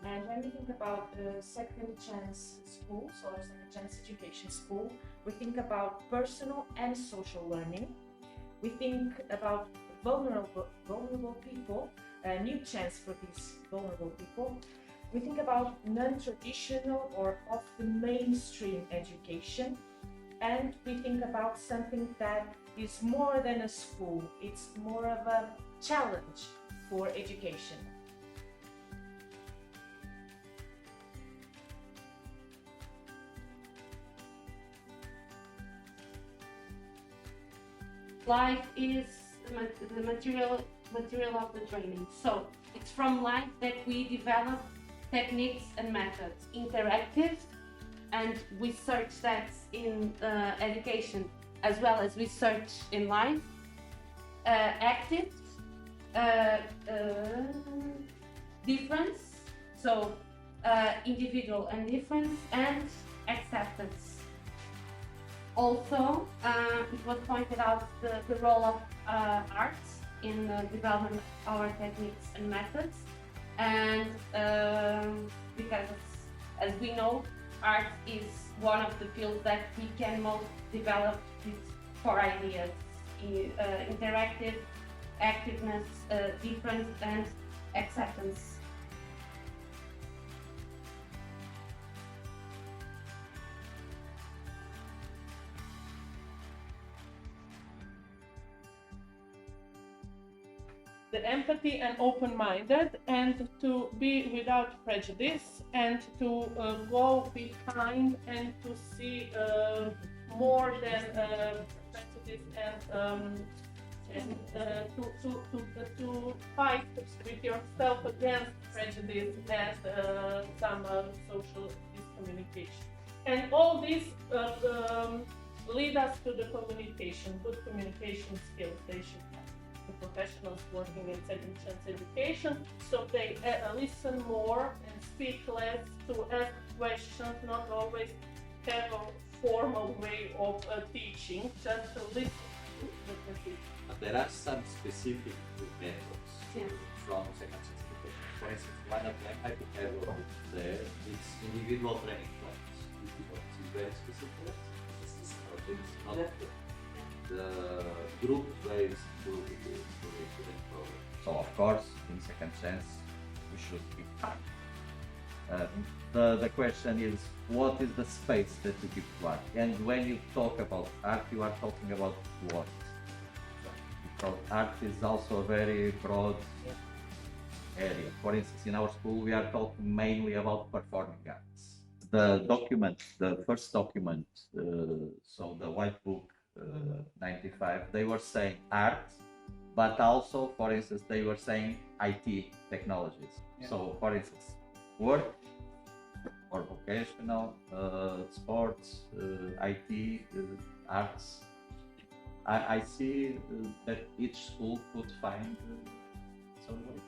And when we think about second chance schools or second chance education school, we think about personal and social learning. We think about vulnerable people, a new chance for these vulnerable people. We think about non-traditional or off the mainstream education, and we think about something that is more than a school. It's more of a challenge for education. Life is the material of the training. So it's from life that we develop techniques and methods, interactive, and we search that in education as well as research in life, active, difference, so individual and difference, and acceptance. Also, it was pointed out the role of arts in the development of our techniques and methods, and because as we know, art is one of the fields that we can most develop these core ideas, interactive, activeness, difference, and acceptance. The empathy and open-minded, and to be without prejudice, and to go behind and to see more than prejudice, and to fight with yourself against prejudice and some social miscommunication. And all this lead us to the communication, good communication skills they should have. The professionals working in second chance education, so they listen more and speak less, to ask questions, not always have a formal way of teaching, just to listen to the teacher. There are some specific methods from second chance education. For instance, one of them I could have there, it's individual training plans. It's very specific. It's not the group based to program. So of course, in second chance, we should be art. The question is, what is the space that you give to art? And when you talk about art, you are talking about what? Because art is also a very broad area. For instance, in our school, we are talking mainly about performing arts. The document, the first document, so the white book, 95, they were saying art, but also, for instance, they were saying IT technologies. Yeah. So, for instance, work or vocational, sports, IT, arts. I see that each school could find some way.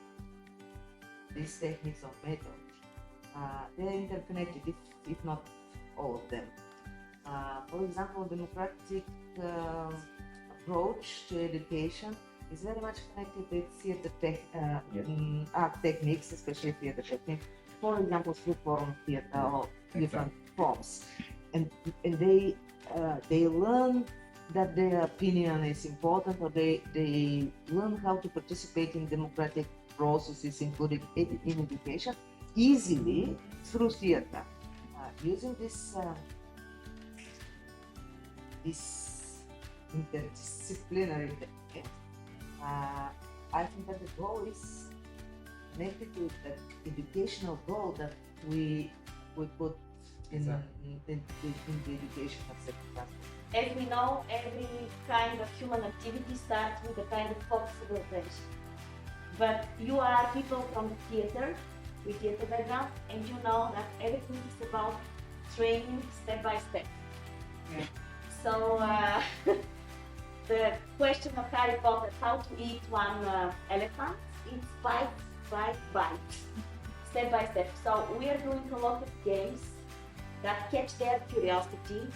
These techniques or methods, they're interconnected, if not all of them. For example, democratic approach to education is very much connected with theater art techniques, especially theater techniques. For example, through forum theater or different forms, and they learn that their opinion is important, or they learn how to participate in democratic processes, including in education, easily through theater. Using this interdisciplinary technique, I think that the goal is connected to the educational goal that we put in the education of second class. As we know, every kind of human activity starts with a kind of focusable attention. But you are people from theater, with theater background, and you know that everything is about training step by step. Yeah. So the question of Harry Potter, how to eat one elephant, it's bite, bite, bite, step by step. So we are doing a lot of games that catch their curiosity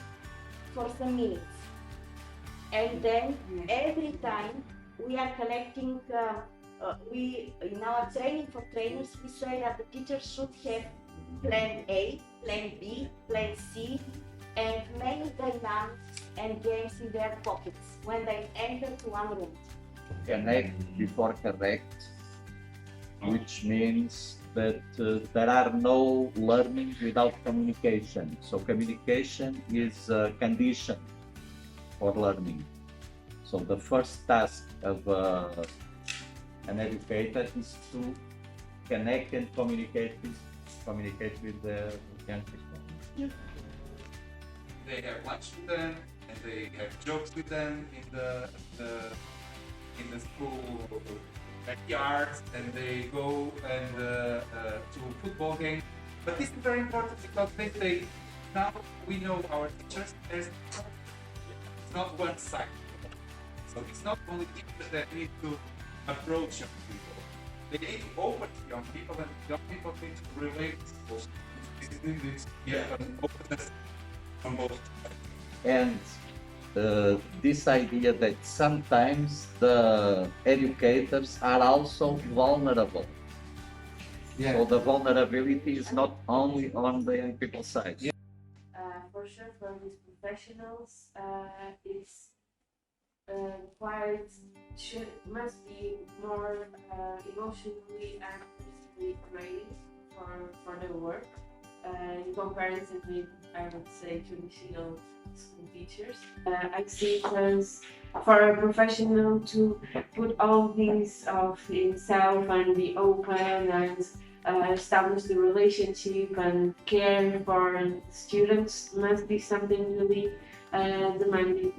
for some minutes. And then every time we are collecting we in our training for trainers we say that the teacher should have plan A, plan B, plan C, and many dynamics and games in their pockets when they enter to one room. Connect before correct, which means that there are no learning without communication. So communication is a condition for learning. So the first task of an educator is to connect and communicate with the young people. They have lunch with them and they have jokes with them in the school backyards, and they go and to football games. But this is very important because they say now we know our teachers. It's not one side. So it's not only teachers that need to approach young people. They need to open to young people, and young people need to relate to those. This an openness on both sides. And this idea that sometimes the educators are also vulnerable. So the vulnerability is not only on the young people's side. For sure, for these professionals, it's must be more emotionally and physically training for their work in comparison with, I would say, traditional school teachers. I see it as for a professional to put all things of himself and be open and establish the relationship and care for students must be something really demanding